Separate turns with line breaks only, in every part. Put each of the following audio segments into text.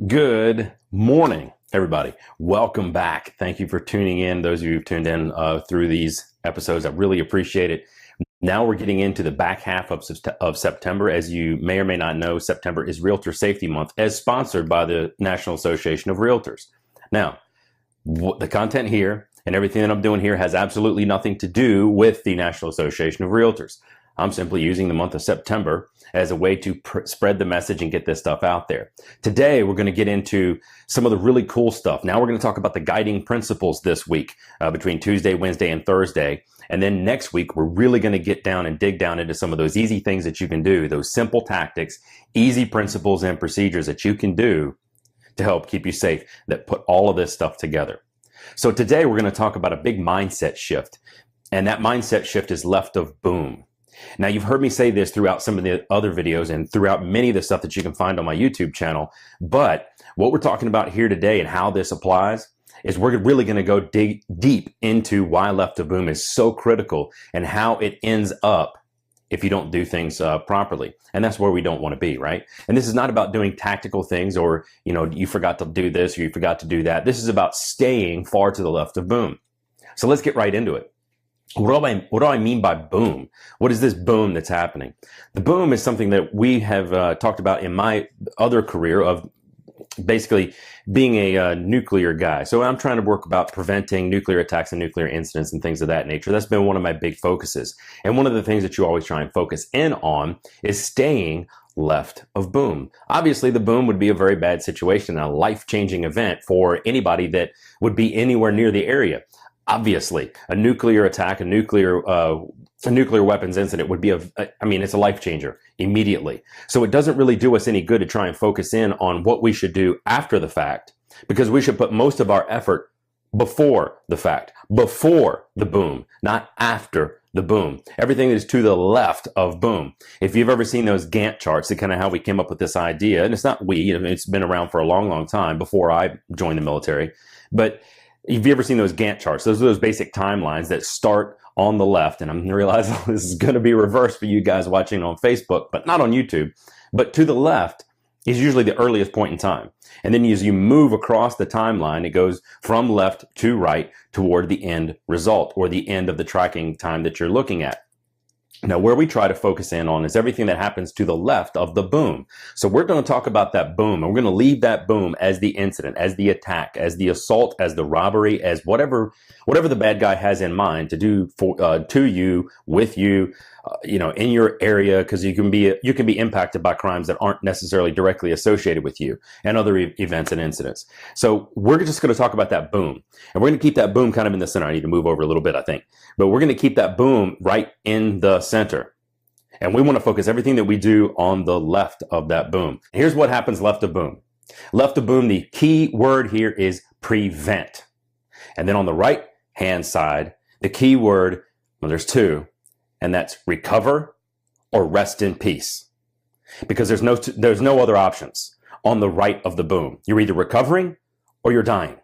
Good morning, everybody. Welcome back. Thank you for tuning in. Those of you who've tuned in through these episodes, I really appreciate it. Now we're getting into the back half of September. As you may or may not know, September is Realtor Safety Month, as sponsored by the National Association of Realtors. Now, the content here and everything that I'm doing here has absolutely nothing to do with the National Association of Realtors. I'm simply using the month of September as a way to spread the message and get this stuff out there. Today, we're going to get into some of the really cool stuff. Now we're going to talk about the guiding principles this week between Tuesday, Wednesday, and Thursday. And then next week, we're really going to get down and dig down into some of those easy things that you can do, those simple tactics, easy principles and procedures that you can do to help keep you safe that put all of this stuff together. So today, we're going to talk about a big mindset shift. And that mindset shift is left of boom. Now, you've heard me say this throughout some of the other videos and throughout many of the stuff that you can find on my YouTube channel. But what we're talking about here today and how this applies is we're really going to go dig deep into why left of boom is so critical and how it ends up if you don't do things properly. And that's where we don't want to be, right? And this is not about doing tactical things or, you forgot to do this or you forgot to do that. This is about staying far to the left of boom. So let's get right into it. What do I mean by boom? What is this boom that's happening? The boom is something that we have talked about in my other career of basically being a nuclear guy. So I'm trying to work about preventing nuclear attacks and nuclear incidents and things of that nature. That's been one of my big focuses. And one of the things that you always try and focus in on is staying left of boom. Obviously, the boom would be a very bad situation, a life-changing event for anybody that would be anywhere near the area. Obviously, a nuclear attack, a nuclear weapons incident would be it's a life changer immediately. So it doesn't really do us any good to try and focus in on what we should do after the fact, because we should put most of our effort before the fact, before the boom, not after the boom. Everything is to the left of boom. If you've ever seen those Gantt charts, it's kind of how we came up with this idea. And it's not it's been around for a long, long time before I joined the military. But have you ever seen those Gantt charts? Those are those basic timelines that start on the left. And I'm realizing this is going to be reversed for you guys watching on Facebook, but not on YouTube. But to the left is usually the earliest point in time. And then as you move across the timeline, it goes from left to right toward the end result or the end of the tracking time that you're looking at. Now, where we try to focus in on is everything that happens to the left of the boom. So we're going to talk about that boom, and we're going to leave that boom as the incident, as the attack, as the assault, as the robbery, as whatever the bad guy has in mind to do to you, with you, in your area, because you can be impacted by crimes that aren't necessarily directly associated with you and other events and incidents. So we're just going to talk about that boom, and we're going to keep that boom kind of in the center. I need to move over a little bit, I think, but we're going to keep that boom right in the center. And we want to focus everything that we do on the left of that boom. Here's what happens left of boom. Left of boom, the key word here is prevent. And then on the right hand side, the key word, well, there's two, and that's recover or rest in peace. Because there's no other options on the right of the boom. You're either recovering or you're dying.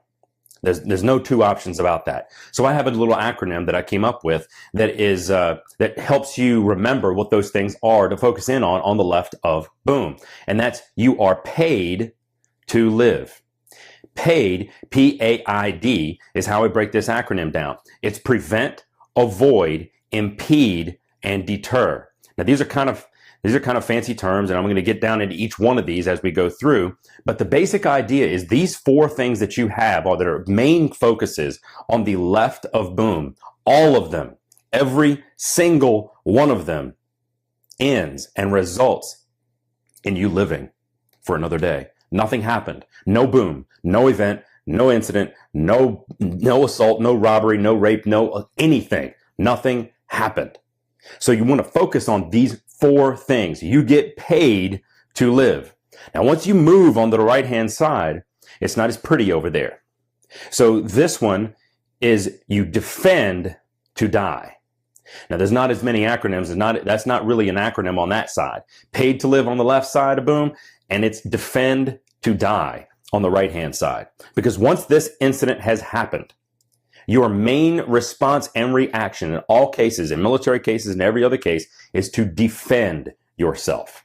There's no two options about that. So I have a little acronym that I came up with that is that helps you remember what those things are to focus in on the left of boom. And that's you are paid to live. Paid, P-A-I-D, is how I break this acronym down. It's prevent, avoid, impede, and deter. Now these are kind of fancy terms, and I'm going to get down into each one of these as we go through. But the basic idea is these four things that you have that are main focuses on the left of boom. All of them, every single one of them ends and results in you living for another day. Nothing happened. No boom, no event, no incident, no assault, no robbery, no rape, no anything. Nothing happened. So you want to focus on these four things. You get paid to live. Now, once you move on the right-hand side, it's not as pretty over there. So this one is you defend to die. Now, there's not as many acronyms. That's not really an acronym on that side. Paid to live on the left side of boom, and it's defend to die on the right-hand side. Because once this incident has happened, your main response and reaction in all cases, in military cases and every other case, is to defend yourself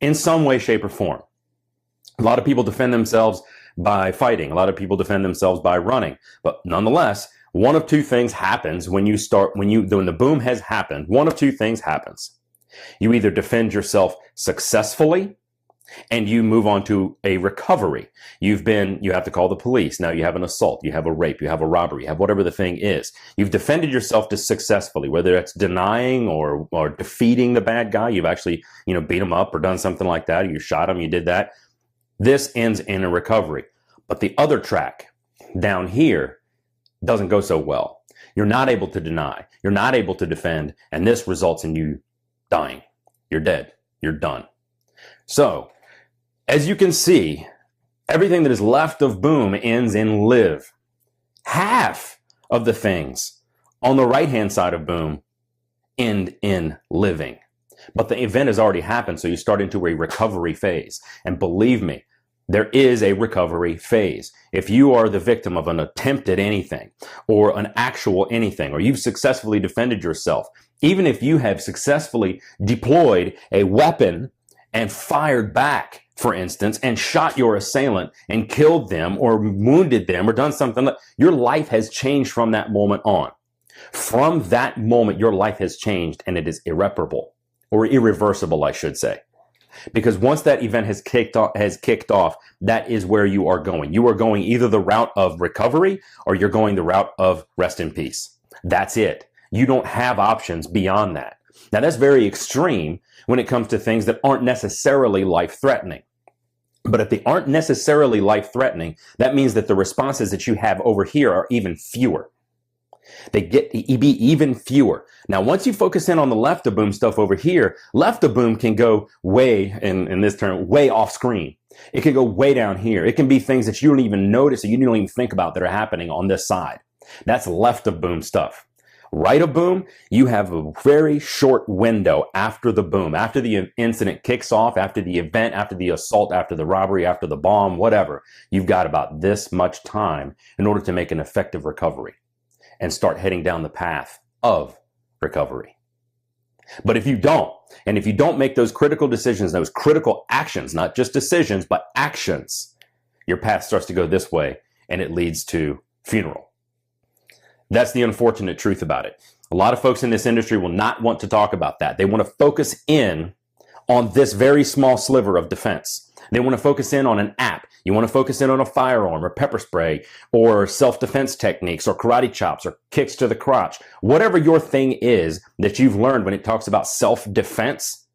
in some way, shape, or form. A lot of people defend themselves by fighting. A lot of people defend themselves by running. But nonetheless, one of two things happens when the boom has happened. One of two things happens. You either defend yourself successfully and you move on to a recovery. You have to call the police. Now you have an assault, you have a rape, you have a robbery, you have whatever the thing is. You've defended yourself successfully, whether it's denying or defeating the bad guy. You've actually, beat him up or done something like that. You shot him, you did that. This ends in a recovery. But the other track down here doesn't go so well. You're not able to deny. You're not able to defend. And this results in you dying. You're dead. You're done. So, as you can see, everything that is left of boom ends in live. Half of the things on the right-hand side of boom end in living. But the event has already happened, so you start into a recovery phase. And believe me, there is a recovery phase. If you are the victim of an attempt at anything, or an actual anything, or you've successfully defended yourself, even if you have successfully deployed a weapon and fired back, for instance, and shot your assailant and killed them or wounded them or done something, your life has changed from that moment on. From that moment, your life has changed, and it is irreparable, or irreversible, I should say. Because once that event has kicked off, that is where you are going. You are going either the route of recovery or you're going the route of rest in peace. That's it. You don't have options beyond that. Now, that's very extreme when it comes to things that aren't necessarily life-threatening. But if they aren't necessarily life-threatening, that means that the responses that you have over here are even fewer. They get to be even fewer. Now, once you focus in on the left of boom stuff over here, left of boom can go way, in this term, way off screen. It can go way down here. It can be things that you don't even notice or you don't even think about that are happening on this side. That's left of boom stuff. Right of boom, you have a very short window after the boom, after the incident kicks off, after the event, after the assault, after the robbery, after the bomb, whatever. You've got about this much time in order to make an effective recovery and start heading down the path of recovery. But if you don't, and if you don't make those critical decisions, those critical actions, not just decisions, but actions, your path starts to go this way and it leads to funeral. That's the unfortunate truth about it. A lot of folks in this industry will not want to talk about that. They want to focus in on this very small sliver of defense. They want to focus in on an app. You want to focus in on a firearm or pepper spray or self-defense techniques or karate chops or kicks to the crotch. Whatever your thing is that you've learned when it talks about self-defense,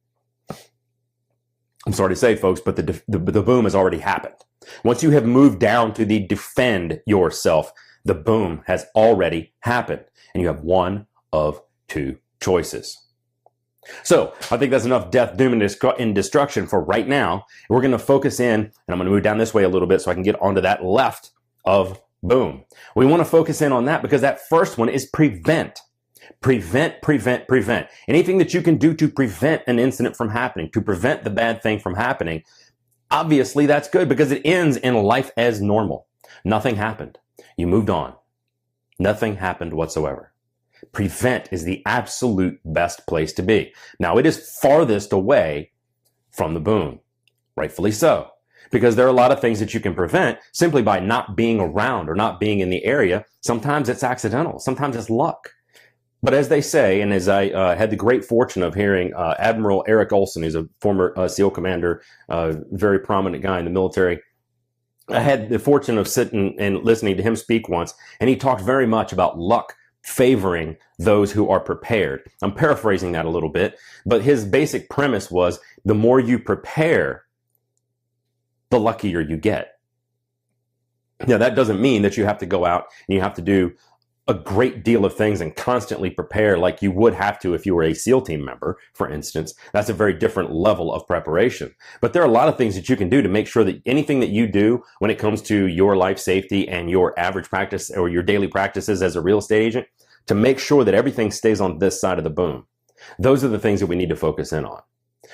I'm sorry to say, folks, but the boom has already happened. Once you have moved down to the defend yourself, the boom has already happened, and you have one of two choices. So I think that's enough death, doom, and destruction for right now. We're going to focus in, and I'm going to move down this way a little bit so I can get onto that left of boom. We want to focus in on that because that first one is prevent. Prevent, prevent, prevent. Anything that you can do to prevent an incident from happening, to prevent the bad thing from happening, obviously that's good because it ends in life as normal. Nothing happened. You moved on. Nothing happened whatsoever. Prevent is the absolute best place to be. Now, it is farthest away from the boom, rightfully so, because there are a lot of things that you can prevent simply by not being around or not being in the area. Sometimes it's accidental. Sometimes it's luck. But as they say, and as I had the great fortune of hearing Admiral Eric Olson, who's a former SEAL commander, very prominent guy in the military, I had the fortune of sitting and listening to him speak once, and he talked very much about luck favoring those who are prepared. I'm paraphrasing that a little bit, but his basic premise was the more you prepare, the luckier you get. Now, that doesn't mean that you have to go out and you have to do a great deal of things and constantly prepare like you would have to if you were a SEAL team member, for instance. That's a very different level of preparation. But there are a lot of things that you can do to make sure that anything that you do when it comes to your life safety and your average practice or your daily practices as a real estate agent, to make sure that everything stays on this side of the boom. Those are the things that we need to focus in on.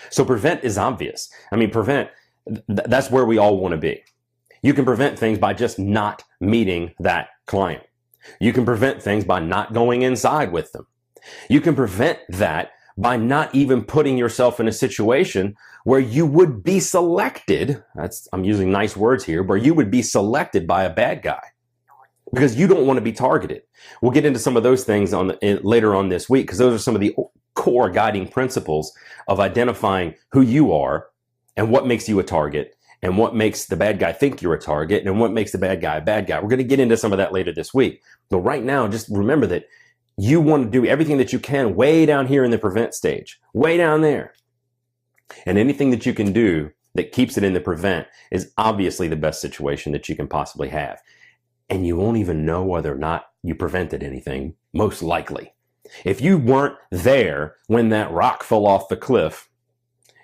So prevent is obvious. I mean, prevent, that's where we all want to be. You can prevent things by just not meeting that client. You can prevent things by not going inside with them. You can prevent that by not even putting yourself in a situation where you would be selected. I'm using nice words here, where you would be selected by a bad guy because you don't want to be targeted. We'll get into some of those things later on this week, because those are some of the core guiding principles of identifying who you are and what makes you a target and what makes the bad guy think you're a target and what makes the bad guy a bad guy. We're going to get into some of that later this week. But right now, just remember that you want to do everything that you can way down here in the prevent stage, way down there. And anything that you can do that keeps it in the prevent is obviously the best situation that you can possibly have. And you won't even know whether or not you prevented anything, most likely. If you weren't there when that rock fell off the cliff,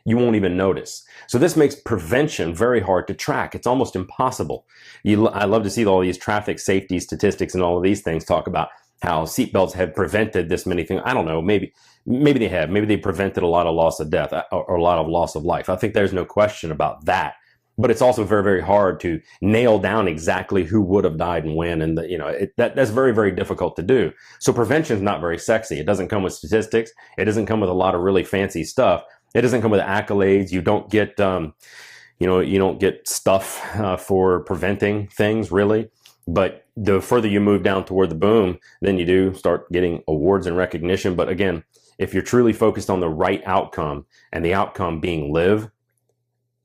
you won't even notice. So this makes prevention very hard to track. It's almost impossible. I love to see all these traffic safety statistics and all of these things talk about how seatbelts have prevented this many things. I don't know. Maybe they have. Maybe they prevented a lot of loss of death or a lot of loss of life. I think there's no question about that. But it's also very, very hard to nail down exactly who would have died and when. And that's very, very difficult to do. So prevention is not very sexy. It doesn't come with statistics. It doesn't come with a lot of really fancy stuff. It doesn't come with accolades. You don't get, you don't get stuff for preventing things, really. But the further you move down toward the boom, then you do start getting awards and recognition. But again, if you're truly focused on the right outcome, and the outcome being live,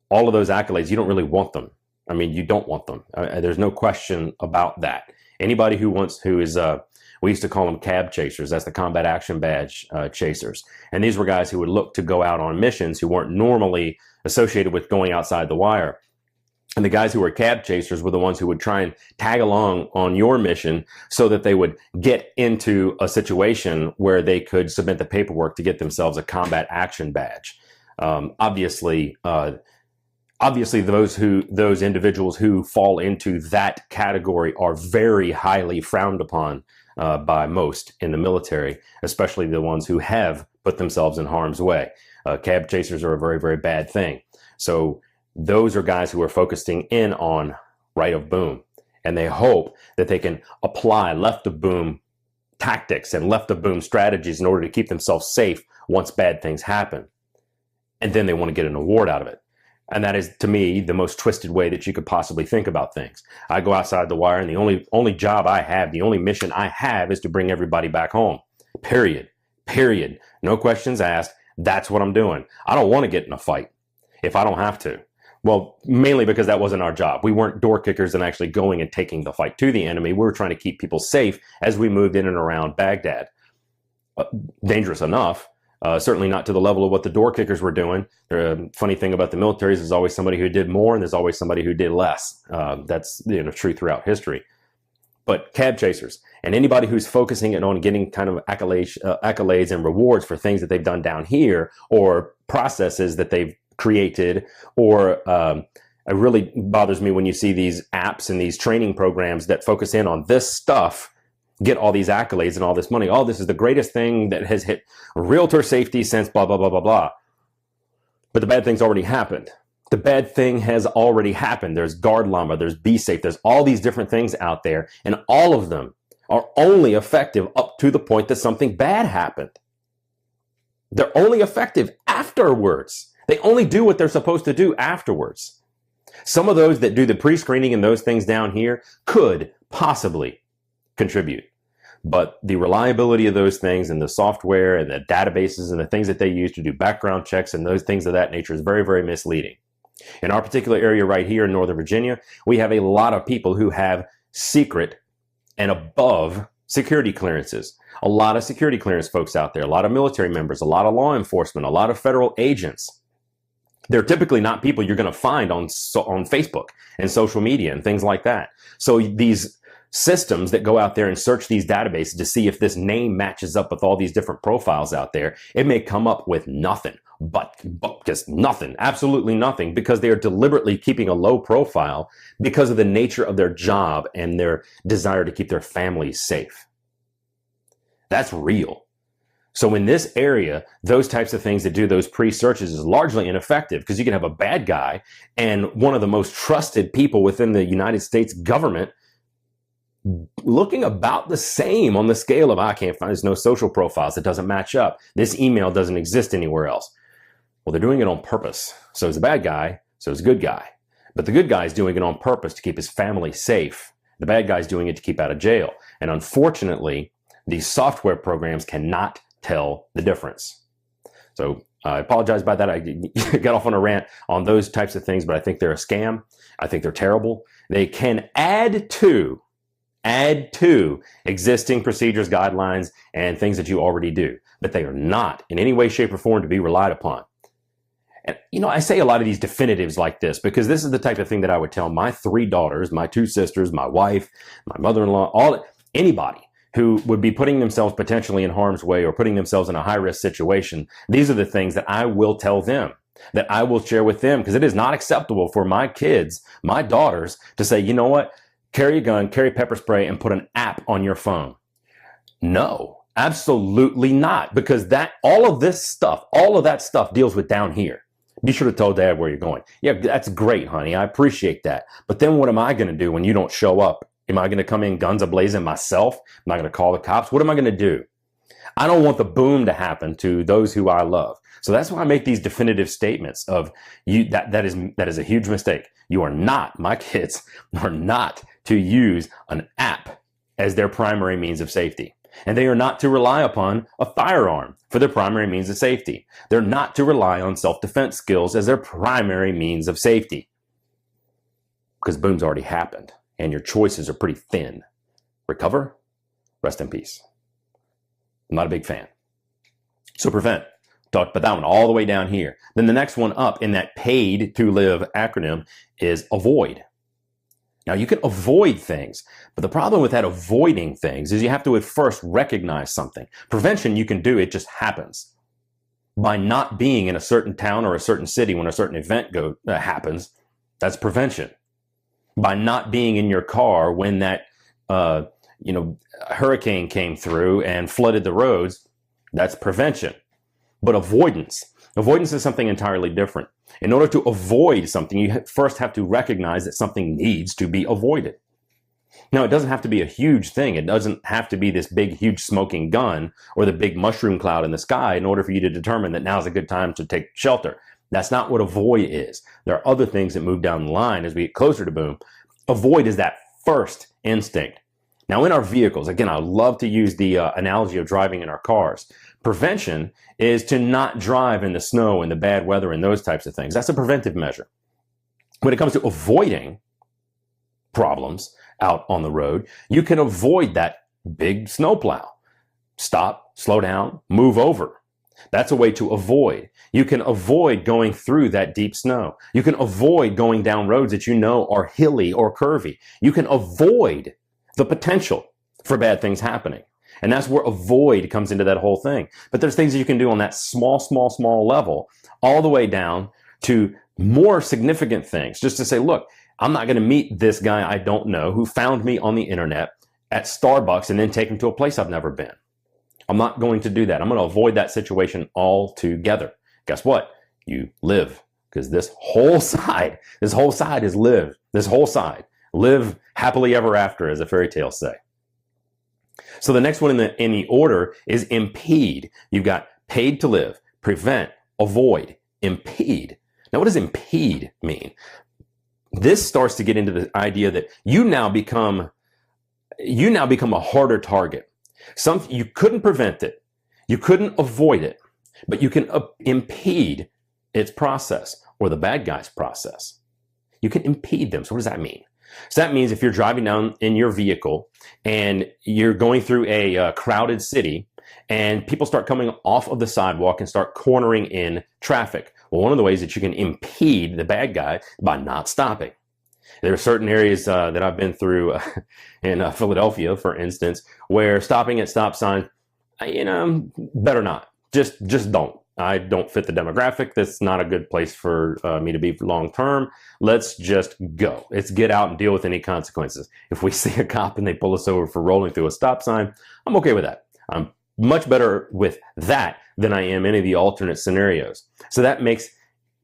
all of those accolades, you don't really want them. I mean, you don't want them. There's no question about that. Anybody who is, we used to call them cab chasers. That's the combat action badge chasers. And these were guys who would look to go out on missions who weren't normally associated with going outside the wire. And the guys who were cab chasers were the ones who would try and tag along on your mission so that they would get into a situation where they could submit the paperwork to get themselves a combat action badge. Obviously, those individuals who fall into that category are very highly frowned upon by most in the military, especially the ones who have put themselves in harm's way. Cab chasers are a very, very bad thing. So those are guys who are focusing in on right of boom, and they hope that they can apply left of boom tactics and left of boom strategies in order to keep themselves safe once bad things happen. And then they want to get an award out of it. And that is, to me, the most twisted way that you could possibly think about things. I go outside the wire, and the only job I have, the only mission I have, is to bring everybody back home. Period. No questions asked. That's what I'm doing. I don't want to get in a fight if I don't have to. Well, mainly because that wasn't our job. We weren't door kickers and actually going and taking the fight to the enemy. We were trying to keep people safe as we moved in and around Baghdad. Dangerous enough. Certainly not to the level of what the door kickers were doing. The funny thing about the military is there's always somebody who did more and there's always somebody who did less. That's true throughout history. But cab chasers and anybody who's focusing it on getting kind of accolades and rewards for things that they've done down here, or processes that they've created, or it really bothers me when you see these apps and these training programs that focus in on this stuff, get all these accolades and all this money. Oh, this is the greatest thing that has hit realtor safety since blah, blah, blah, blah, blah. But the bad thing's already happened. The bad thing has already happened. There's Guard Llama, there's Be Safe, there's all these different things out there, and all of them are only effective up to the point that something bad happened. They're only effective afterwards. They only do what they're supposed to do afterwards. Some of those that do the pre-screening and those things down here could possibly contribute. But the reliability of those things and the software and the databases and the things that they use to do background checks and those things of that nature is very, very misleading. In our particular area right here in Northern Virginia, we have a lot of people who have secret and above security clearances. A lot of security clearance folks out there, a lot of military members, a lot of law enforcement, a lot of federal agents. They're typically not people you're going to find on Facebook and social media and things like that. So these systems that go out there and search these databases to see if this name matches up with all these different profiles out there, it may come up with nothing, but just nothing, absolutely nothing, because they are deliberately keeping a low profile because of the nature of their job and their desire to keep their families safe. That's real. So in this area, those types of things that do those pre-searches is largely ineffective, because you can have a bad guy and one of the most trusted people within the United States government looking about the same on the scale of, I can't find, there's no social profiles, it doesn't match up, this email doesn't exist anywhere else. Well, they're doing it on purpose. So is the bad guy, so is the good guy. But the good guy is doing it on purpose to keep his family safe. The bad guy is doing it to keep out of jail. And unfortunately, these software programs cannot tell the difference. So I apologize about that. I got off on a rant on those types of things, but I think they're a scam. I think they're terrible. They can add to existing procedures, guidelines, and things that you already do, but they are not in any way, shape, or form to be relied upon. And, you know, I say a lot of these definitives like this because this is the type of thing that I would tell my 3 daughters, my 2 sisters, my wife, my mother-in-law, anybody who would be putting themselves potentially in harm's way or putting themselves in a high-risk situation. These are the things that I will tell them, that I will share with them, because it is not acceptable for my kids, my daughters, to say, you know what, carry a gun, carry pepper spray, and put an app on your phone. No, absolutely not, because all of that stuff deals with down here. Be sure to tell dad where you're going. Yeah, that's great, honey. I appreciate that. But then what am I going to do when you don't show up? Am I going to come in guns a-blazing myself? Am I going to call the cops? What am I going to do? I don't want the boom to happen to those who I love. So that's why I make these definitive statements of you. That is a huge mistake. You are not, my kids are not to use an app as their primary means of safety. And they are not to rely upon a firearm for their primary means of safety. They're not to rely on self-defense skills as their primary means of safety. Because boom's already happened and your choices are pretty thin. Recover, rest in peace. I'm not a big fan. So prevent. Talked about that one all the way down here. Then the next one up in that paid to live acronym is avoid. Now you can avoid things, but the problem with that avoiding things is you have to at first recognize something. Prevention you can do, it just happens. By not being in a certain town or a certain city when a certain event happens, that's prevention. By not being in your car when that hurricane came through and flooded the roads, that's prevention. But avoidance is something entirely different. In order to avoid something, you first have to recognize that something needs to be avoided. Now, it doesn't have to be a huge thing. It doesn't have to be this big, huge smoking gun or the big mushroom cloud in the sky in order for you to determine that now's a good time to take shelter. That's not what avoid is. There are other things that move down the line as we get closer to boom. Avoid is that first instinct. Now, in our vehicles, again, I love to use the analogy of driving in our cars. Prevention is to not drive in the snow and the bad weather and those types of things. That's a preventive measure. When it comes to avoiding problems out on the road, you can avoid that big snowplow. Stop, slow down, move over. That's a way to avoid. You can avoid going through that deep snow. You can avoid going down roads that you know are hilly or curvy. You can avoid the potential for bad things happening. And that's where avoid comes into that whole thing. But there's things that you can do on that small level, all the way down to more significant things. Just to say, look, I'm not going to meet this guy I don't know who found me on the internet at Starbucks and then take him to a place I've never been. I'm not going to do that. I'm going to avoid that situation altogether. Guess what? You live, because this whole side is live. This whole side, live happily ever after, as the fairy tales say. So the next one in the order is impede. You've got paid to live, prevent, avoid, impede. Now, what does impede mean? This starts to get into the idea that you now become a harder target. You couldn't prevent it, you couldn't avoid it, but you can impede its process or the bad guy's process. You can impede them. So what does that mean? So that means if you're driving down in your vehicle and you're going through a crowded city and people start coming off of the sidewalk and start cornering in traffic. Well, one of the ways that you can impede the bad guy by not stopping. There are certain areas that I've been through in Philadelphia, for instance, where stopping at stop signs, better not. Just don't. I don't fit the demographic. That's not a good place for me to be for long term. Let's just go. Let's get out and deal with any consequences. If we see a cop and they pull us over for rolling through a stop sign, I'm okay with that. I'm much better with that than I am any of the alternate scenarios. So that makes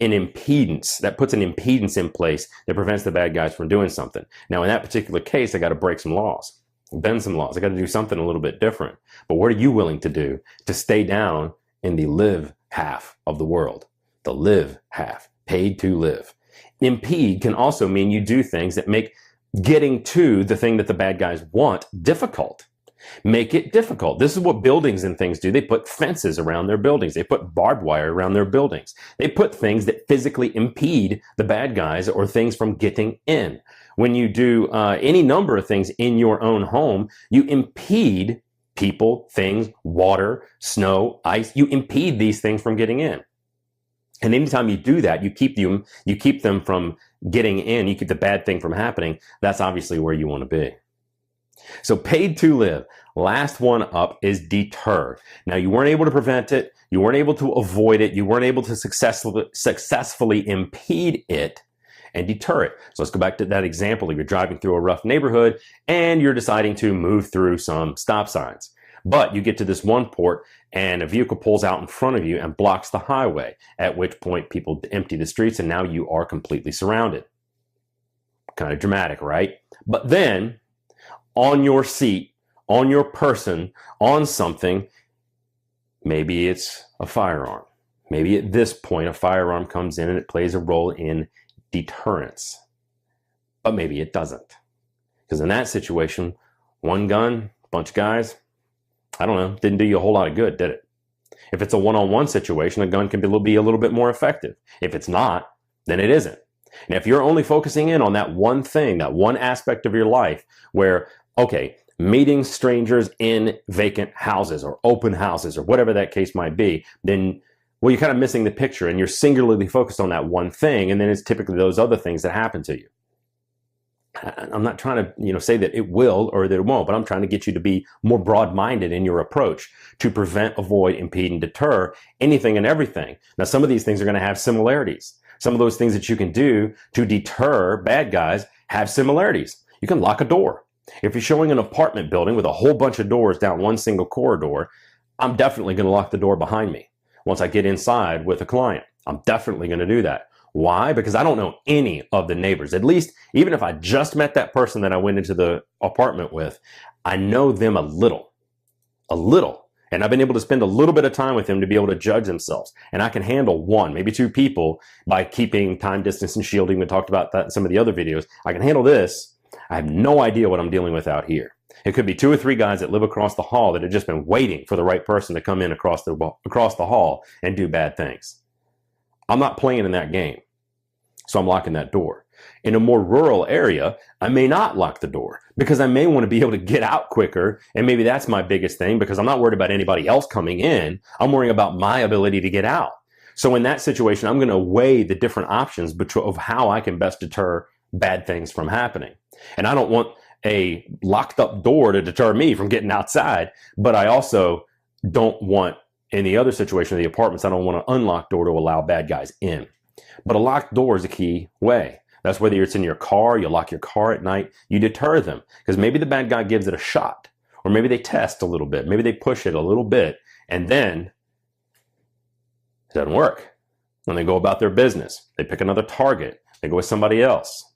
an impedance, that puts an impedance in place that prevents the bad guys from doing something. Now, in that particular case, I got to break some laws. bend some laws. I got to do something a little bit different. But what are you willing to do to stay down in the live half of the world? The live half, paid to live. Impede can also mean you do things that make getting to the thing that the bad guys want difficult. Make it difficult. This is what buildings and things do. They put fences around their buildings. They put barbed wire around their buildings. They put things that physically impede the bad guys or things from getting in. When you do any number of things in your own home, you impede people, things, water, snow, ice. You impede these things from getting in. And anytime you do that, you keep them from getting in. You keep the bad thing from happening. That's obviously where you want to be. So paid to live. Last one up is deter. Now, you weren't able to prevent it. You weren't able to avoid it. You weren't able to successfully impede it and deter it. So let's go back to that example. You're driving through a rough neighborhood and you're deciding to move through some stop signs. But you get to this one port and a vehicle pulls out in front of you and blocks the highway, at which point people empty the streets and now you are completely surrounded. Kind of dramatic, right? But then on your seat, on your person, on something, maybe it's a firearm. Maybe at this point a firearm comes in and it plays a role in deterrence. But maybe it doesn't. Because in that situation, one gun, bunch of guys, I don't know, didn't do you a whole lot of good, did it? If it's a one-on-one situation, a gun can be a little bit more effective. If it's not, then it isn't. And if you're only focusing in on that one thing, that one aspect of your life where, okay, meeting strangers in vacant houses or open houses or whatever that case might be, then, well, you're kind of missing the picture and you're singularly focused on that one thing. And then it's typically those other things that happen to you. I'm not trying to, say that it will or that it won't, but I'm trying to get you to be more broad-minded in your approach to prevent, avoid, impede, and deter anything and everything. Now, some of these things are going to have similarities. Some of those things that you can do to deter bad guys have similarities. You can lock a door. If you're showing an apartment building with a whole bunch of doors down one single corridor, I'm definitely going to lock the door behind me. Once I get inside with a client, I'm definitely going to do that. Why? Because I don't know any of the neighbors. At least, even if I just met that person that I went into the apartment with, I know them a little. And I've been able to spend a little bit of time with them to be able to judge themselves. And I can handle one, maybe two people by keeping time, distance, and shielding. We talked about that in some of the other videos. I can handle this. I have no idea what I'm dealing with out here. It could be 2 or 3 guys that live across the hall that have just been waiting for the right person to come in across the hall and do bad things. I'm not playing in that game. So I'm locking that door. In a more rural area, I may not lock the door because I may want to be able to get out quicker. And maybe that's my biggest thing because I'm not worried about anybody else coming in. I'm worrying about my ability to get out. So in that situation, I'm going to weigh the different options of how I can best deter bad things from happening. And I don't want a locked up door to deter me from getting outside, but I also don't want, in the other situation of the apartments, I don't want an unlocked door to allow bad guys in. But a locked door is a key way. That's whether it's in your car, you lock your car at night, you deter them. Because maybe the bad guy gives it a shot. Or maybe they test a little bit. Maybe they push it a little bit. And then it doesn't work. Then they go about their business. They pick another target. They go with somebody else.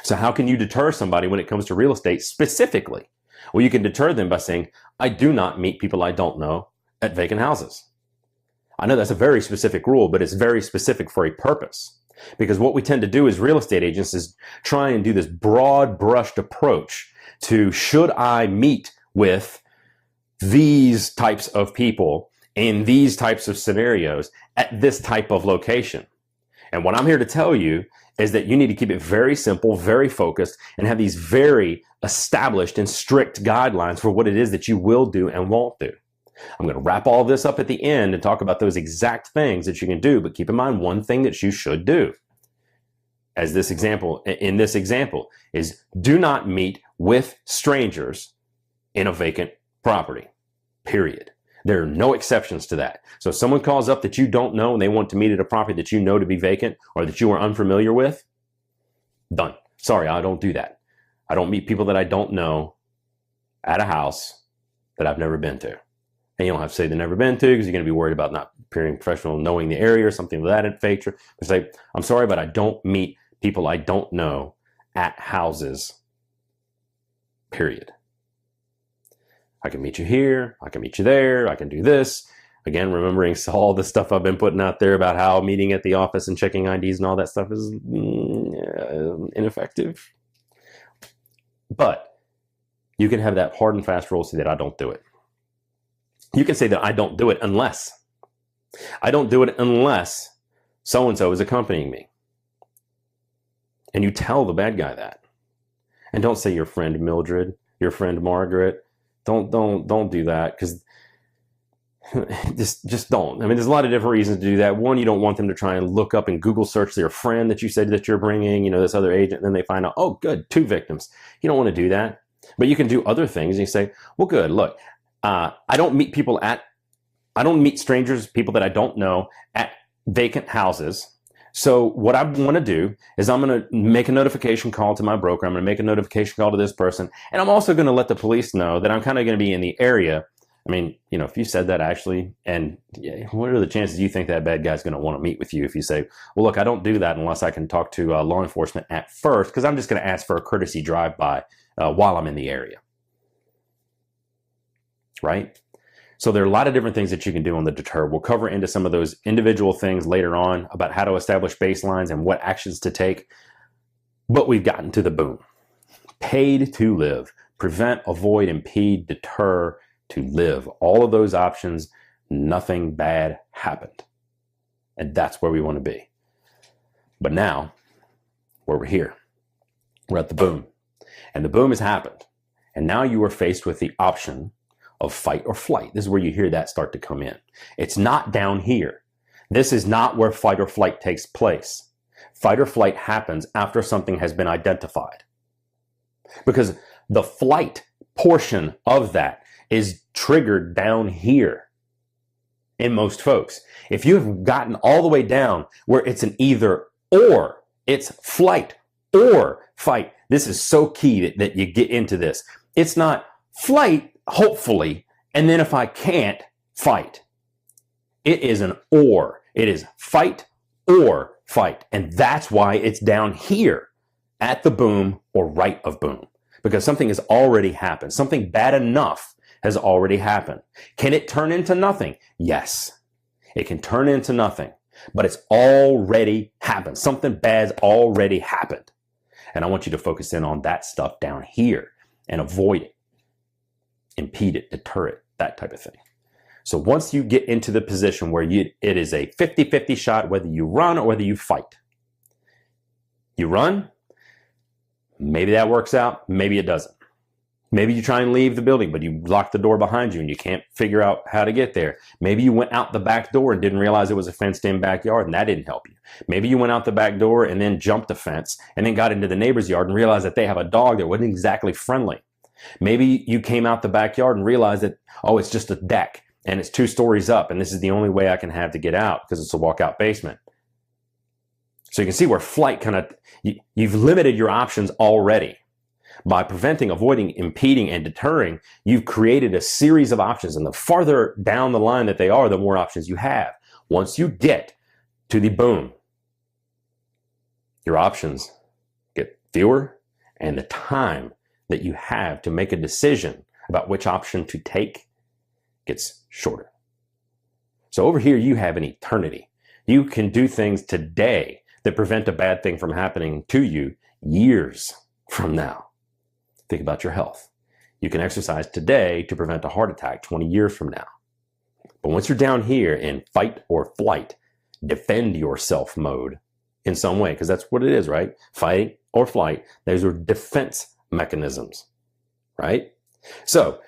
So how can you deter somebody when it comes to real estate specifically? Well, you can deter them by saying, I do not meet people I don't know at vacant houses. I know that's a very specific rule, but it's very specific for a purpose. Because what we tend to do as real estate agents is try and do this broad brushed approach to, should I meet with these types of people in these types of scenarios at this type of location? And what I'm here to tell you is that you need to keep it very simple, very focused, and have these very established and strict guidelines for what it is that you will do and won't do. I'm going to wrap all this up at the end and talk about those exact things that you can do, but keep in mind one thing that you should do. In this example, is do not meet with strangers in a vacant property, period. There are no exceptions to that. So if someone calls up that you don't know and they want to meet at a property that you know to be vacant or that you are unfamiliar with, done. Sorry, I don't do that. I don't meet people that I don't know at a house that I've never been to. And you don't have to say they've never been to because you're going to be worried about not appearing professional, knowing the area or something of that nature. But say, I'm sorry, but I don't meet people I don't know at houses period. I can meet you here. I can meet you there. I can do this. Again, remembering all the stuff I've been putting out there about how meeting at the office and checking IDs and all that stuff is ineffective. But you can have that hard and fast rule so that I don't do it. You can say that I don't do it unless so-and-so is accompanying me. And you tell the bad guy that. And don't say your friend Mildred, your friend Margaret. Don't do that, because just don't. I mean, there's a lot of different reasons to do that. One, you don't want them to try and look up and Google search their friend that you said that you're bringing, this other agent, and then they find out, oh, good, 2 victims. You don't want to do that. But you can do other things. And you say, well, good, look, I don't meet strangers, people that I don't know, at vacant houses. So what I want to do is I'm going to make a notification call to my broker. I'm going to make a notification call to this person. And I'm also going to let the police know that I'm kind of going to be in the area. I mean, if you said that actually, and what are the chances you think that bad guy's going to want to meet with you if you say, well, look, I don't do that unless I can talk to law enforcement at first, because I'm just going to ask for a courtesy drive-by while I'm in the area. Right? So there are a lot of different things that you can do on the deter. We'll cover into some of those individual things later on about how to establish baselines and what actions to take. But we've gotten to the boom. Paid to live. Prevent, avoid, impede, deter, to live. All of those options, nothing bad happened. And that's where we want to be. But now, where we're here, we're at the boom. And the boom has happened. And now you are faced with the option of fight or flight. This is where you hear that start to come in. It's not down here. This is not where fight or flight takes place. Fight or flight happens after something has been identified. Because the flight portion of that is triggered down here in most folks. If you've gotten all the way down where it's an either or, it's flight or fight. This is so key that you get into this. It's not flight, hopefully, and then if I can't, fight. It is an or. It is fight or fight. And that's why it's down here at the boom or right of boom. Because something has already happened. Something bad enough has already happened. Can it turn into nothing? Yes. It can turn into nothing. But it's already happened. Something bad's already happened. And I want you to focus in on that stuff down here and avoid it. Impede it, deter it, that type of thing. So once you get into the position where it is a 50-50 shot, whether you run or whether you fight. You run, maybe that works out, maybe it doesn't. Maybe you try and leave the building, but you lock the door behind you and you can't figure out how to get there. Maybe you went out the back door and didn't realize it was a fenced-in backyard, and that didn't help you. Maybe you went out the back door and then jumped the fence and then got into the neighbor's yard and realized that they have a dog that wasn't exactly friendly. Maybe you came out the backyard and realized that, oh, it's just a deck and it's 2 stories up and this is the only way I can have to get out because it's a walkout basement. So you can see where flight you've limited your options already. By preventing, avoiding, impeding, and deterring, you've created a series of options, and the farther down the line that they are, the more options you have. Once you get to the boom, your options get fewer, and the time that you have to make a decision about which option to take gets shorter. So over here, you have an eternity. You can do things today that prevent a bad thing from happening to you years from now. Think about your health. You can exercise today to prevent a heart attack 20 years from now. But once you're down here in fight or flight, defend yourself mode in some way, because that's what it is, right? Fight or flight, those are defense mechanisms, right? So,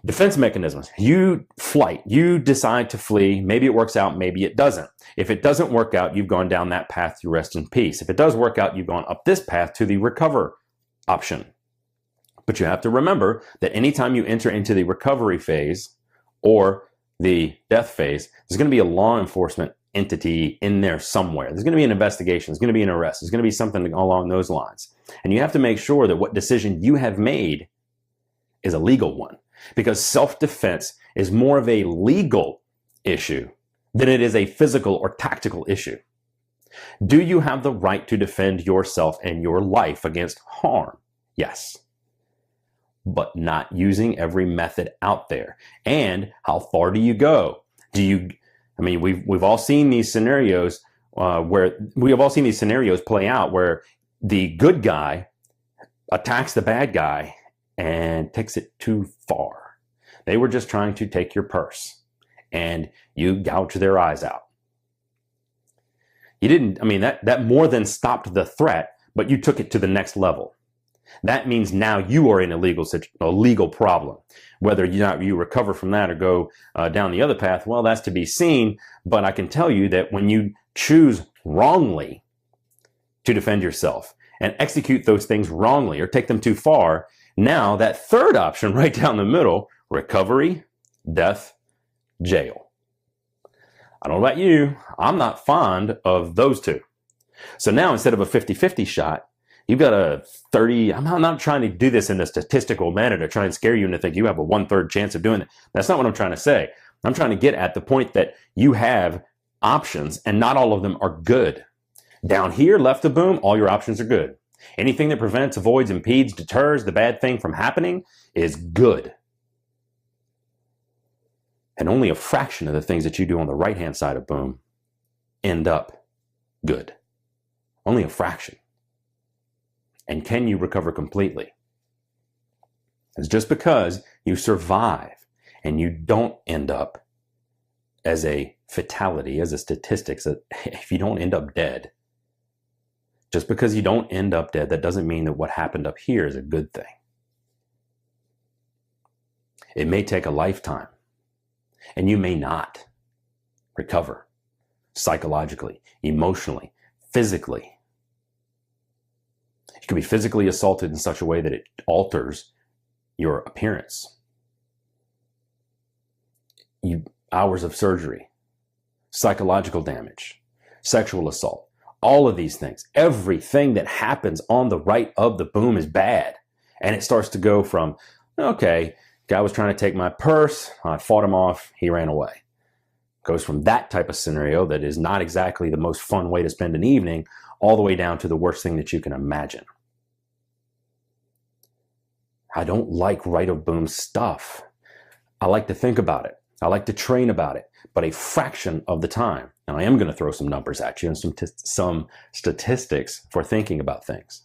defense mechanisms. You flight, you decide to flee. Maybe it works out, maybe it doesn't. If it doesn't work out, you've gone down that path to rest in peace. If it does work out, you've gone up this path to the recover option. But you have to remember that anytime you enter into the recovery phase or the death phase, there's going to be a law enforcement entity in there somewhere. There's going to be an investigation. There's going to be an arrest. There's going to be something along those lines. And you have to make sure that what decision you have made is a legal one, because self-defense is more of a legal issue than it is a physical or tactical issue. Do you have the right to defend yourself and your life against harm? Yes. but not using every method out there. And how far do you go? We've all seen these scenarios play out where the good guy attacks the bad guy and takes it too far. They were just trying to take your purse and you gouge their eyes out. That more than stopped the threat, but you took it to the next level. That means now you are in a legal problem. Whether you recover from that or go down the other path, well, that's to be seen. But I can tell you that when you choose wrongly to defend yourself and execute those things wrongly or take them too far, now that third option right down the middle, recovery, death, jail. I don't know about you, I'm not fond of those two. So now instead of a 50-50 shot, you've got a 30, I'm not trying to do this in a statistical manner to try and scare you into think you have a 1/3 chance of doing it. That's not what I'm trying to say. I'm trying to get at the point that you have options and not all of them are good. Down here, left of boom, all your options are good. Anything that prevents, avoids, impedes, deters the bad thing from happening is good. And only a fraction of the things that you do on the right-hand side of boom end up good. Only a fraction. And can you recover completely? It's just because you survive and you don't end up as a fatality, as a statistics, if you don't end up dead, just because you don't end up dead, that doesn't mean that what happened up here is a good thing. It may take a lifetime, and you may not recover psychologically, emotionally, physically. You can be physically assaulted in such a way that it alters your appearance. Hours of surgery, psychological damage, sexual assault, all of these things, everything that happens on the right of the boom is bad. And it starts to go from, okay, guy was trying to take my purse, I fought him off, he ran away. Goes from that type of scenario that is not exactly the most fun way to spend an evening, all the way down to the worst thing that you can imagine. I don't like right of boom stuff. I like to think about it. I like to train about it, but a fraction of the time, and I am going to throw some numbers at you and some statistics for thinking about things.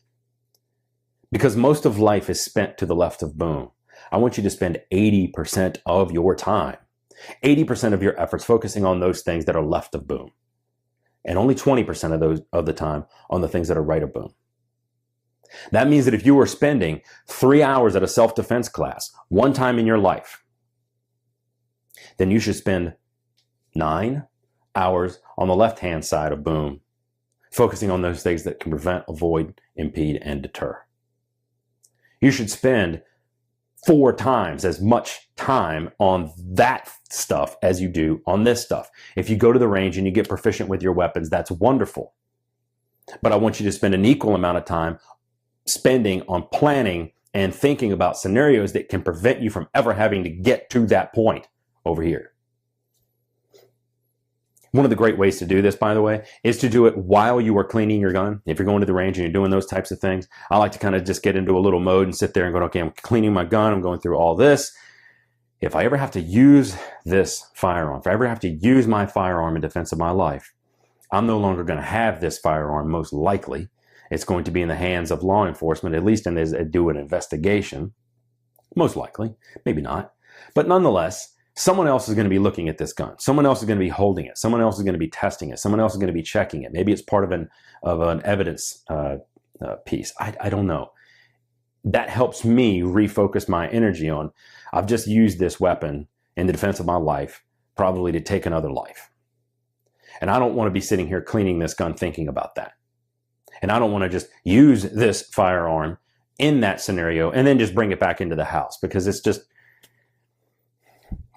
Because most of life is spent to the left of boom. I want you to spend 80% of your time, 80% of your efforts focusing on those things that are left of boom, and only 20% of the time on the things that are right of boom. That means that if you were spending 3 hours at a self-defense class one time in your life, then you should spend 9 hours on the left-hand side of boom, focusing on those things that can prevent, avoid, impede, and deter. You should spend 4 times as much time on that stuff as you do on this stuff. If you go to the range and you get proficient with your weapons, that's wonderful. But I want you to spend an equal amount of time spending on planning and thinking about scenarios that can prevent you from ever having to get to that point over here. One of the great ways to do this, by the way, is to do it while you are cleaning your gun. If you're going to the range and you're doing those types of things, I like to kind of just get into a little mode and sit there and go, okay, I'm cleaning my gun. I'm going through all this. If I ever have to use this firearm, if I ever have to use my firearm in defense of my life, I'm no longer going to have this firearm, most likely. It's going to be in the hands of law enforcement, at least as they do an investigation. Most likely, maybe not. But nonetheless, someone else is going to be looking at this gun. Someone else is going to be holding it. Someone else is going to be testing it. Someone else is going to be checking it. Maybe it's part of an evidence piece. I don't know. That helps me refocus my energy on, I've just used this weapon in the defense of my life, probably to take another life. And I don't want to be sitting here cleaning this gun thinking about that. And I don't want to just use this firearm in that scenario and then just bring it back into the house, because it's just,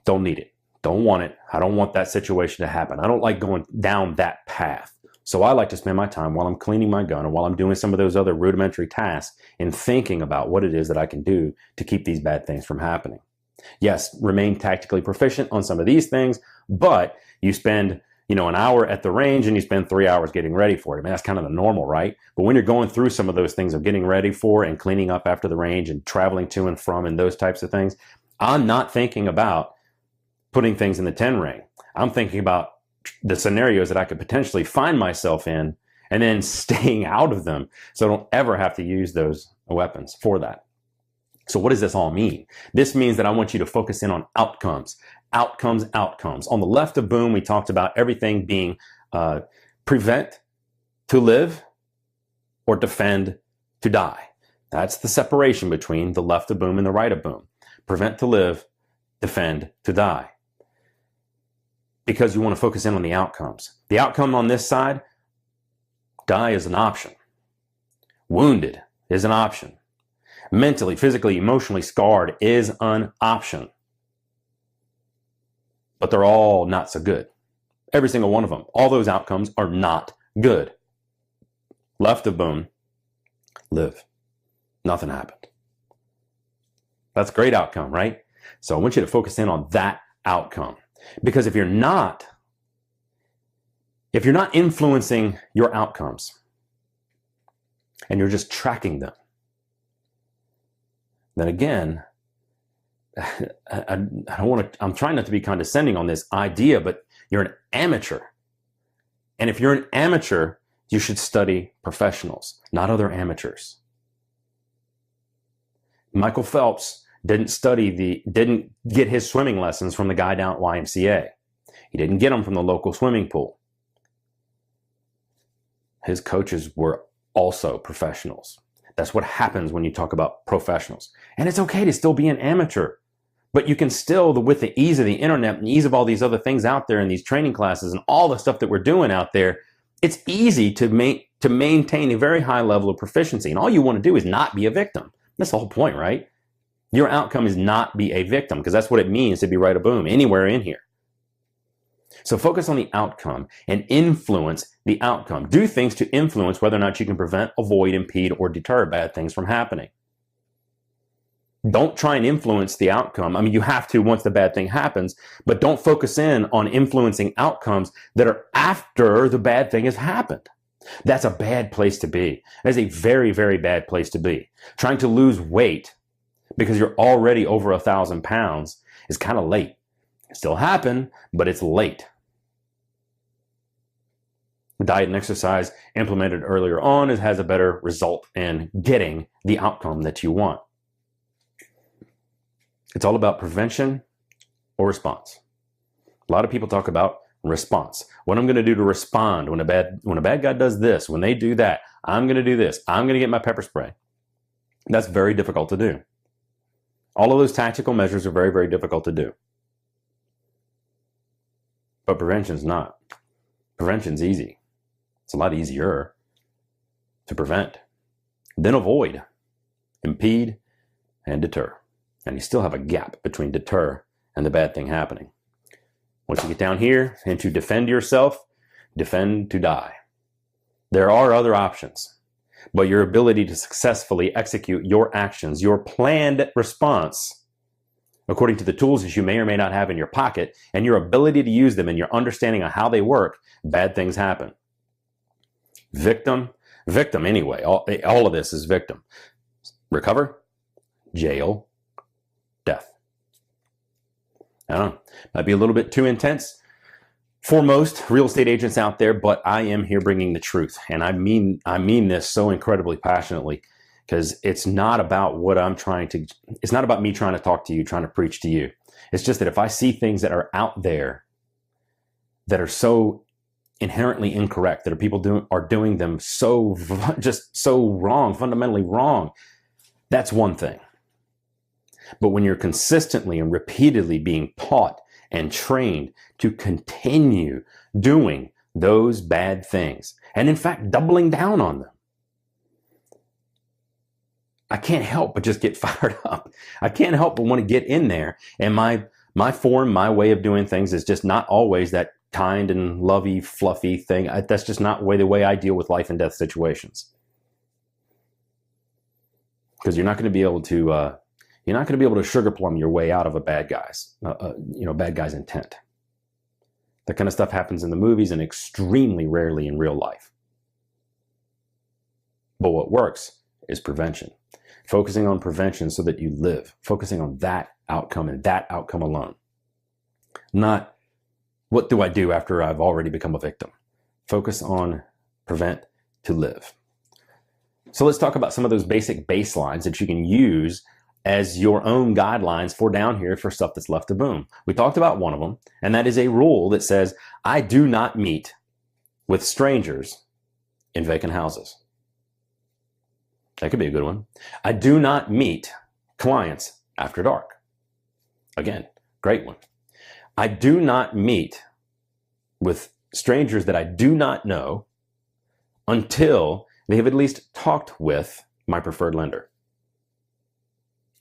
don't need it. Don't want it. I don't want that situation to happen. I don't like going down that path. So I like to spend my time while I'm cleaning my gun and while I'm doing some of those other rudimentary tasks in thinking about what it is that I can do to keep these bad things from happening. Yes, remain tactically proficient on some of these things, but you spend an hour at the range and you spend 3 hours getting ready for it. I mean, that's kind of the normal, right? But when you're going through some of those things of getting ready for and cleaning up after the range and traveling to and from and those types of things, I'm not thinking about putting things in the 10 ring. I'm thinking about the scenarios that I could potentially find myself in and then staying out of them so I don't ever have to use those weapons for that. So what does this all mean? This means that I want you to focus in on outcomes. Outcomes. On the left of boom, we talked about everything being prevent to live or defend to die. That's the separation between the left of boom and the right of boom. Prevent to live, defend to die. Because you want to focus in on the outcomes. The outcome on this side, die is an option. Wounded is an option. Mentally, physically, emotionally scarred is an option. But they're all not so good. Every single one of them. All those outcomes are not good. Left of boom, live. Nothing happened. That's a great outcome, right? So I want you to focus in on that outcome. Because if you're not influencing your outcomes and you're just tracking them, then again, I'm trying not to be condescending on this idea, but you're an amateur. And if you're an amateur, you should study professionals, not other amateurs. Michael Phelps didn't get his swimming lessons from the guy down at YMCA. He didn't get them from the local swimming pool. His coaches were also professionals. That's what happens when you talk about professionals. And it's okay to still be an amateur. But you can still, with the ease of the internet and ease of all these other things out there and these training classes and all the stuff that we're doing out there, it's easy to maintain a very high level of proficiency. And all you want to do is not be a victim. That's the whole point, right? Your outcome is not be a victim, because that's what it means to be right a boom anywhere in here. So focus on the outcome and influence the outcome. Do things to influence whether or not you can prevent, avoid, impede, or deter bad things from happening. Don't try and influence the outcome. I mean, you have to once the bad thing happens, but don't focus in on influencing outcomes that are after the bad thing has happened. That's a bad place to be. That is a very, very bad place to be. Trying to lose weight because you're already over 1,000 pounds is kind of late. It still happen, but it's late. Diet and exercise implemented earlier on has a better result in getting the outcome that you want. It's all about prevention or response. A lot of people talk about response. What I'm going to do to respond when a bad guy does this, when they do that, I'm going to do this. I'm going to get my pepper spray. That's very difficult to do. All of those tactical measures are very, very difficult to do. But prevention's not. Prevention's easy. It's a lot easier to prevent. Then avoid, impede, and deter. And you still have a gap between deter and the bad thing happening. Once you get down here and to defend yourself, defend to die. There are other options, but your ability to successfully execute your actions, your planned response, according to the tools that you may or may not have in your pocket, and your ability to use them and your understanding of how they work, bad things happen. Victim anyway. All of this is victim. Recover, jail, death. I don't know. Might be a little bit too intense for most real estate agents out there, but I am here bringing the truth. And I mean this so incredibly passionately, because it's not about it's not about me trying to talk to you, trying to preach to you. It's just that if I see things that are out there that are so inherently incorrect, that people are doing them so wrong, fundamentally wrong, that's one thing. But when you're consistently and repeatedly being taught and trained to continue doing those bad things, and in fact, doubling down on them, I can't help but just get fired up. I can't help but want to get in there. And my form, my way of doing things is just not always that kind and lovey, fluffy thing. That's just not the way I deal with life and death situations. Because you're not going to be able to sugar plum your way out of a bad guy's intent. That kind of stuff happens in the movies and extremely rarely in real life. But what works is prevention. Focusing on prevention so that you live. Focusing on that outcome and that outcome alone. Not, what do I do after I've already become a victim? Focus on prevent to live. So let's talk about some of those basic baselines that you can use as your own guidelines for down here for stuff that's left to boom. We talked about one of them, and that is a rule that says, I do not meet with strangers in vacant houses. That could be a good one. I do not meet clients after dark. Again, great one. I do not meet with strangers that I do not know until they have at least talked with my preferred lender.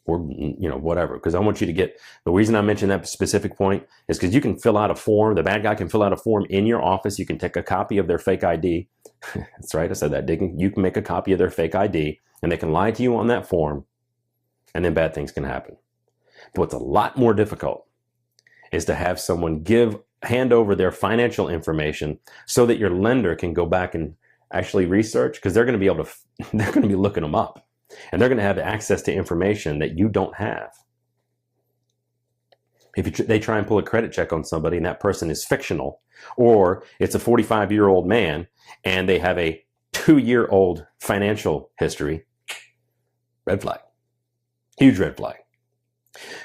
Or, whatever. Because I want you to get, the reason I mentioned that specific point is because you can fill out a form. The bad guy can fill out a form in your office. You can take a copy of their fake ID. That's right, I said that. You can make a copy of their fake ID, and they can lie to you on that form, and then bad things can happen. But what's a lot more difficult is to have someone hand over their financial information so that your lender can go back and actually research, because they're going to be looking them up, and they're going to have access to information that you don't have. If they try and pull a credit check on somebody and that person is fictional, or it's a 45-year-old man and they have a 2-year-old financial history, red flag, huge red flag.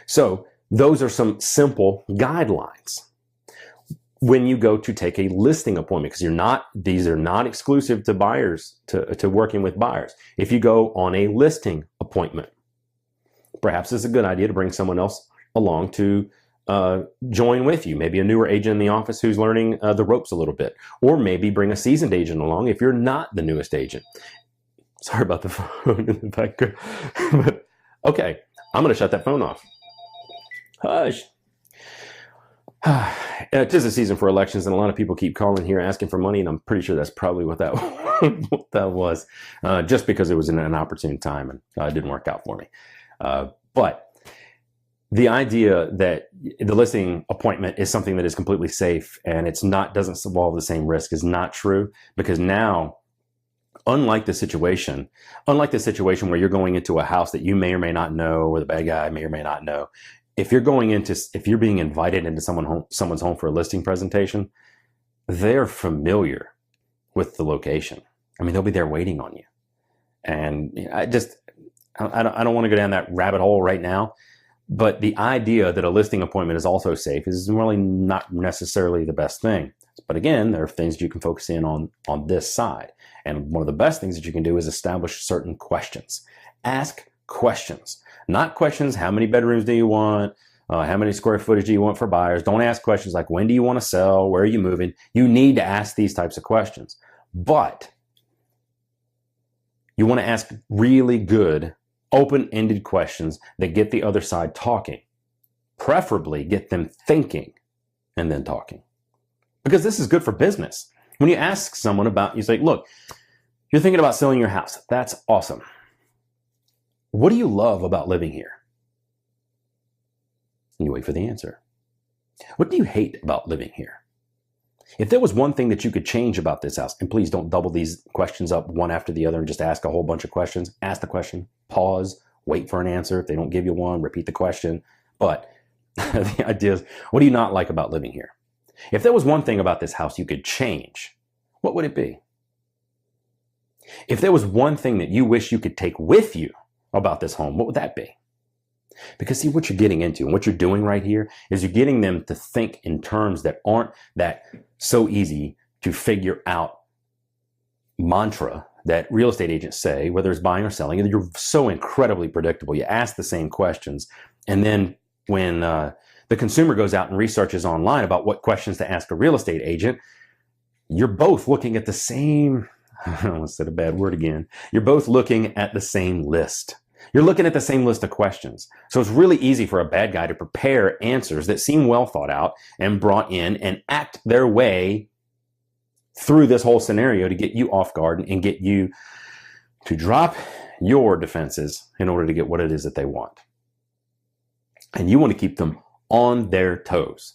So those are some simple guidelines when you go to take a listing appointment, because these are not exclusive to buyers, to working with buyers. If you go on a listing appointment, perhaps it's a good idea to bring someone else along to join with you. Maybe a newer agent in the office who's learning the ropes a little bit, or maybe bring a seasoned agent along if you're not the newest agent. Sorry about the phone in the background. But, okay, I'm going to shut that phone off. Hush. It is a season for elections, and a lot of people keep calling here asking for money, and I'm pretty sure that's probably what that was, just because it was in an opportune time and it didn't work out for me. But the idea that the listing appointment is something that is completely safe and doesn't involve the same risk is not true, because now, unlike the situation where you're going into a house that you may or may not know, or the bad guy may or may not know, if you're being invited into someone's home for a listing presentation, they're familiar with the location. I mean, they'll be there waiting on you. And I don't want to go down that rabbit hole right now, but the idea that a listing appointment is also safe is really not necessarily the best thing. But again, there are things you can focus in on this side. And one of the best things that you can do is establish certain questions. Ask questions. Not questions, how many bedrooms do you want? How many square footage do you want for buyers? Don't ask questions like, when do you want to sell? Where are you moving? You need to ask these types of questions. But you want to ask really good, open-ended questions that get the other side talking. Preferably get them thinking and then talking. Because this is good for business. When you ask someone you say, look, you're thinking about selling your house. That's awesome. What do you love about living here? And you wait for the answer. What do you hate about living here? If there was one thing that you could change about this house, and please don't double these questions up one after the other and just ask a whole bunch of questions. Ask the question, pause, wait for an answer. If they don't give you one, repeat the question. But the idea is, what do you not like about living here? If there was one thing about this house you could change, what would it be? If there was one thing that you wish you could take with you about this home, what would that be? Because see, what you're getting into and what you're doing right here is you're getting them to think in terms that aren't that so easy to figure out mantra that real estate agents say, whether it's buying or selling, and you're so incredibly predictable. You ask the same questions, and then when the consumer goes out and researches online about what questions to ask a real estate agent, you're both looking at the same, I almost said a bad word again. You're both looking at the same list. You're looking at the same list of questions. So it's really easy for a bad guy to prepare answers that seem well thought out and brought in and act their way through this whole scenario to get you off guard and get you to drop your defenses in order to get what it is that they want. And you want to keep them on their toes,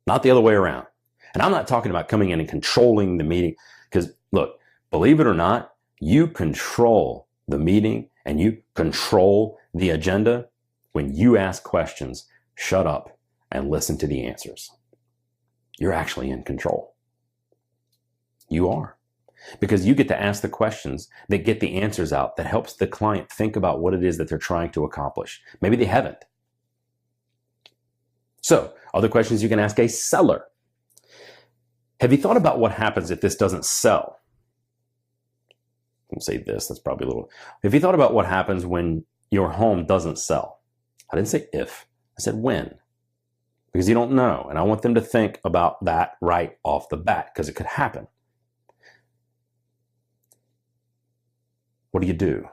not the other way around. And I'm not talking about coming in and controlling the meeting, because look, believe it or not, you control the meeting and you control the agenda when you ask questions, shut up, and listen to the answers. You're actually in control. You are. Because you get to ask the questions that get the answers out, that helps the client think about what it is that they're trying to accomplish. Maybe they haven't. So, other questions you can ask a seller. Have you thought about what happens if this doesn't sell? I'll say this, that's probably a little. Have you thought about what happens when your home doesn't sell? I didn't say if, I said when. Because you don't know, and I want them to think about that right off the bat, because it could happen. What do you do?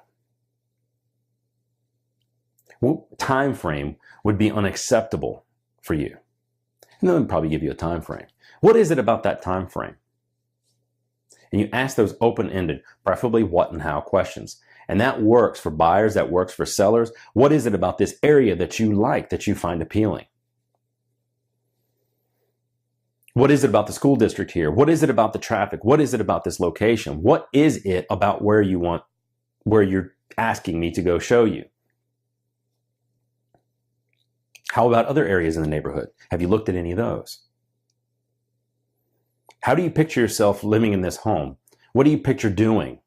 What time frame would be unacceptable for you? And then they'll probably give you a time frame. What is it about that time frame? And you ask those open-ended, preferably what and how questions. And that works for buyers, that works for sellers. What is it about this area that you like, that you find appealing? What is it about the school district here? What is it about the traffic? What is it about this location? What is it about where you're asking me to go show you? How about other areas in the neighborhood? Have you looked at any of those? How do you picture yourself living in this home? What do you picture doing?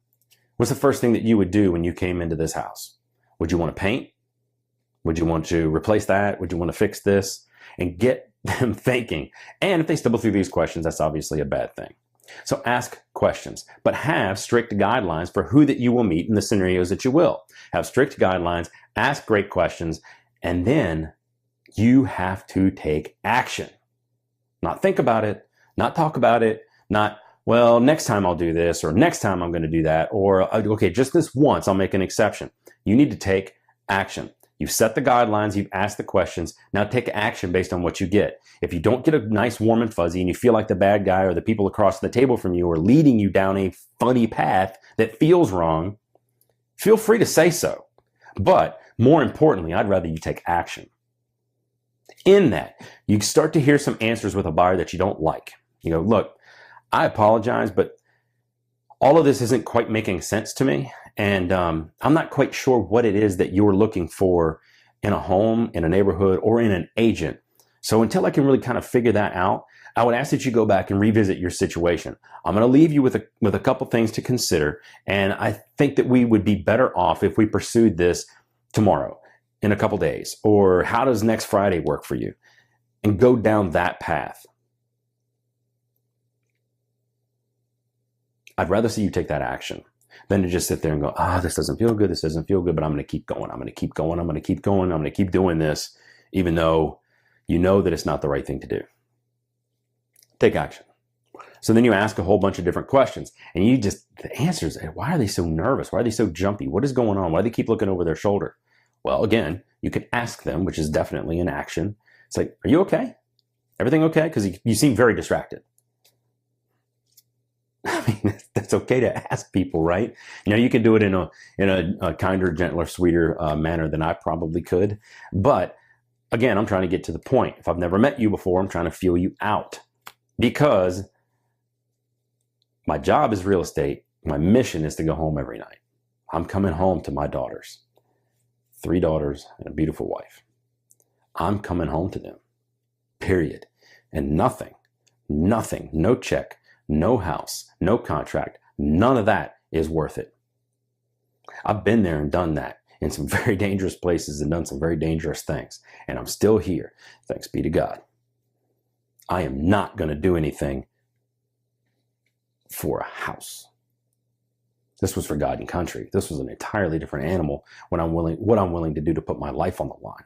What's the first thing that you would do when you came into this house? Would you want to paint? Would you want to replace that? Would you want to fix this? And get them thinking. And if they stumble through these questions, that's obviously a bad thing. So ask questions, but have strict guidelines for who that you will meet in the scenarios that you will. Have strict guidelines, ask great questions, and then you have to take action. Not think about it, not talk about it, not, well, next time I'll do this, or next time I'm going to do that, or okay, just this once, I'll make an exception. You need to take action. You've set the guidelines, you've asked the questions, now take action based on what you get. If you don't get a nice warm and fuzzy and you feel like the bad guy or the people across the table from you are leading you down a funny path that feels wrong, feel free to say so. But more importantly, I'd rather you take action. In that, you start to hear some answers with a buyer that you don't like. You go, look, I apologize, but all of this isn't quite making sense to me. And I'm not quite sure what it is that you're looking for in a home, in a neighborhood, or in an agent. So until I can really kind of figure that out, I would ask that you go back and revisit your situation. I'm going to leave you with a couple things to consider. And I think that we would be better off if we pursued this tomorrow, in a couple days, or how does next Friday work for you? And go down that path. I'd rather see you take that action than to just sit there and go, this doesn't feel good, this doesn't feel good, but I'm going to keep going, I'm going to keep going, I'm going to keep going, I'm going to keep doing this, even though you know that it's not the right thing to do. Take action. So then you ask a whole bunch of different questions, and the answers, why are they so nervous? Why are they so jumpy? What is going on? Why do they keep looking over their shoulder? Well, again, you can ask them, which is definitely an action. It's like, are you okay? Everything okay? Because you seem very distracted. I mean, that's okay to ask people, right? You know, you can do it in a kinder, gentler, sweeter manner than I probably could. But again, I'm trying to get to the point. If I've never met you before, I'm trying to feel you out, because my job is real estate. My mission is to go home every night. I'm coming home to my daughters, 3 daughters and a beautiful wife. I'm coming home to them, period. And nothing, no check, no house, no contract, none of that is worth it. I've been there and done that in some very dangerous places and done some very dangerous things. And I'm still here, thanks be to God. I am not going to do anything for a house. This was for God and country. This was an entirely different animal what I'm willing to do to put my life on the line.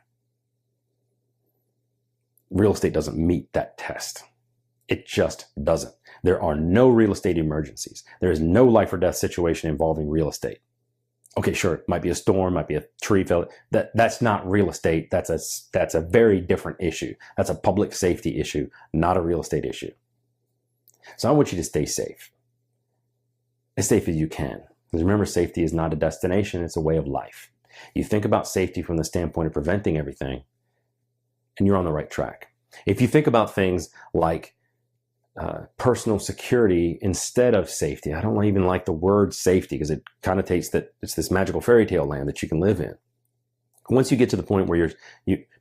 Real estate doesn't meet that test. It just doesn't. There are no real estate emergencies. There is no life or death situation involving real estate. Okay, sure, it might be a storm, might be a tree fell. That's not real estate. That's a very different issue. That's a public safety issue, not a real estate issue. So I want you to stay safe. As safe as you can. Because remember, safety is not a destination, it's a way of life. You think about safety from the standpoint of preventing everything, and you're on the right track. If you think about things like personal security instead of safety. I don't even like the word safety because it connotates that it's this magical fairy tale land that you can live in. Once you get to the point where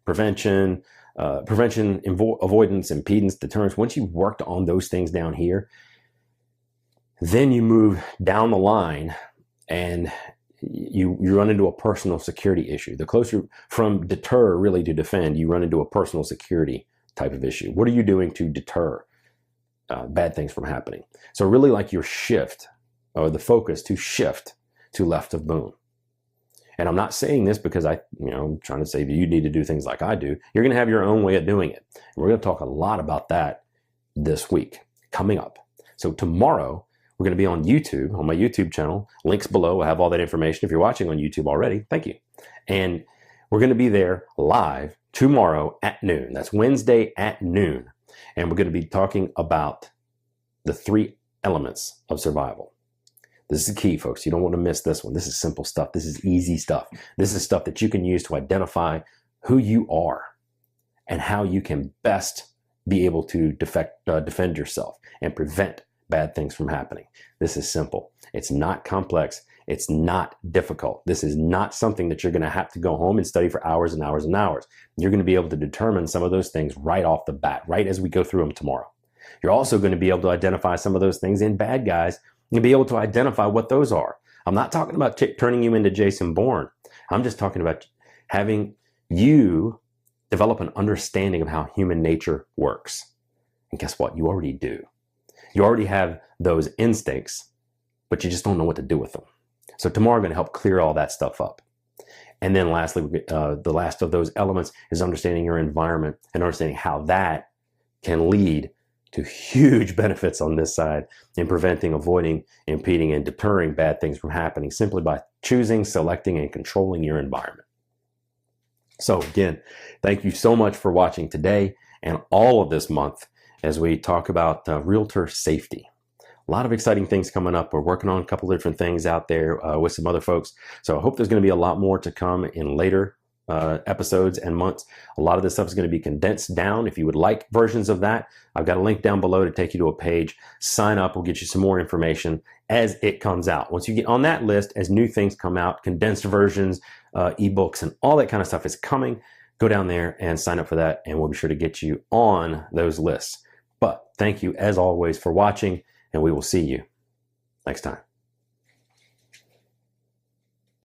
prevention, avoidance, impedance, deterrence, once you've worked on those things down here, then you move down the line and you run into a personal security issue. The closer from deter really to defend, you run into a personal security type of issue. What are you doing to deter bad things from happening? So really like your shift or the focus to shift to left of boom. And I'm not saying this because I'm trying to say that you need to do things like I do. You're going to have your own way of doing it. And we're going to talk a lot about that this week coming up. So tomorrow we're going to be on YouTube, on my YouTube channel. Links below. I have all that information. If you're watching on YouTube already, thank you. And we're going to be there live tomorrow at noon. That's Wednesday at noon. And we're going to be talking about the 3 elements of survival. This is key, folks. You don't want to miss this one. This is simple stuff. This is easy stuff. This is stuff that you can use to identify who you are and how you can best be able to defend yourself and prevent bad things from happening. This is simple. It's not complex. It's not difficult. This is not something that you're going to have to go home and study for hours and hours and hours. You're going to be able to determine some of those things right off the bat, right as we go through them tomorrow. You're also going to be able to identify some of those things in bad guys and be able to identify what those are. I'm not talking about turning you into Jason Bourne. I'm just talking about having you develop an understanding of how human nature works. And guess what? You already do. You already have those instincts, but you just don't know what to do with them. So tomorrow I'm going to help clear all that stuff up. And then lastly, the last of those elements is understanding your environment and understanding how that can lead to huge benefits on this side in preventing, avoiding, impeding, and deterring bad things from happening simply by choosing, selecting, and controlling your environment. So again, thank you so much for watching today and all of this month as we talk about realtor safety. A lot of exciting things coming up. We're working on a couple of different things out there with some other folks. So I hope there's going to be a lot more to come in later episodes and months. A lot of this stuff is going to be condensed down. If you would like versions of that, I've got a link down below to take you to a page. Sign up. We'll get you some more information as it comes out. Once you get on that list, as new things come out, condensed versions, ebooks, and all that kind of stuff is coming, go down there and sign up for that, and we'll be sure to get you on those lists. But thank you, as always, for watching, and we will see you next time.